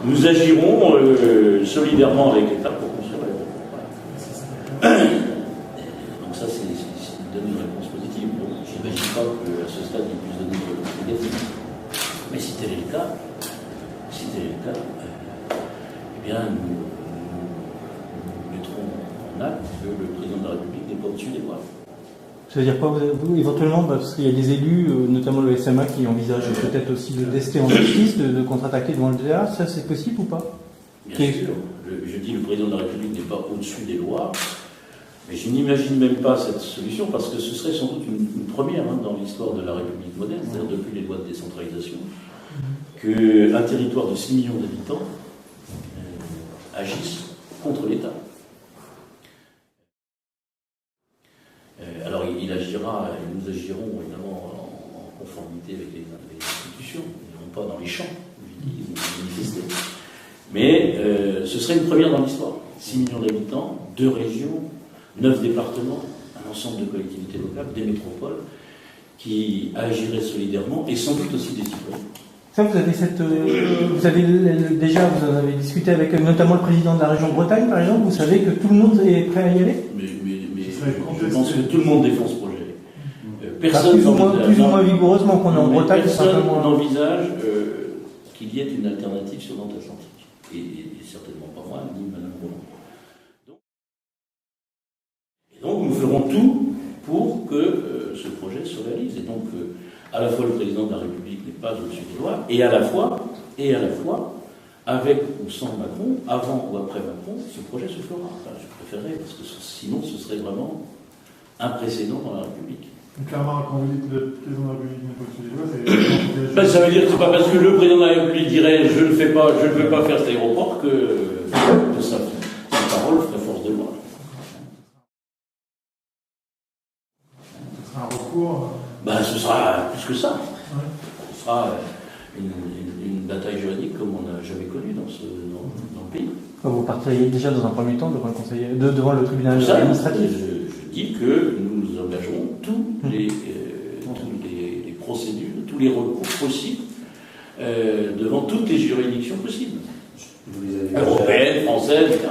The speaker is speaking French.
nous agirons solidairement avec l'État pour construire l'aéroport. Donc ça, c'est donner une réponse positive. Bon, j'imagine pas qu'à ce stade, il puisse donner une réponse négative. Mais si tel est le cas, eh bien, nous mettrons en acte que le président de la République n'est pas au-dessus des lois. Ça veut dire quoi, vous, éventuellement, parce qu'il y a des élus, notamment le SMA, qui envisagent peut-être aussi de tester en justice, de contre-attaquer devant le DA, ça c'est possible ou pas? Bien sûr. Je dis le président de la République n'est pas au-dessus des lois, mais je n'imagine même pas cette solution, parce que ce serait sans doute une première dans l'histoire de la République moderne, c'est-à-dire depuis les lois de décentralisation, qu'un territoire de 6 millions d'habitants agisse contre l'État. Alors il agira, et nous agirons évidemment en conformité avec les institutions, non pas dans les champs, manifester. Mais ce serait une première dans l'histoire. 6 millions d'habitants, 2 régions, 9 départements, un ensemble de collectivités locales, des métropoles, qui agiraient solidairement, et sans doute aussi des citoyens. Ça, vous avez déjà, vous en avez discuté avec notamment le président de la région Bretagne, par exemple, vous savez que tout le monde est prêt à y aller? Mais je pense que tout le monde défend ce projet. Personne plus ou moins vigoureusement qu'on est en Bretagne. Personne n'envisage qu'il y ait une alternative sur Nantes-Atlantique. Et certainement pas moi, ni Mme Roland. Et donc nous ferons tout pour que ce projet se réalise. Et donc, à la fois le président de la République n'est pas au-dessus des lois, et à la fois, avec ou sans Macron, avant ou après Macron, ce projet se fera. Enfin, je préférerais, parce que sinon ce serait vraiment un précédent dans la République. Donc, clairement, quand vous dites que le président de la République n'est pas au-dessus des lois, c'est... Ça veut dire que c'est pas parce que le président de la République dirait je ne veux pas faire cet aéroport que sa parole ferait force de loi. Ce sera un recours. Ce sera plus que ça. Ouais. Ce sera une bataille juridique comme on n'a jamais connue dans le pays. Vous partiriez déjà dans un premier temps devant le tribunal administratif. Je dis que nous engagerons toutes les procédures, tous les recours possibles devant toutes les juridictions possibles. Européennes, françaises, etc.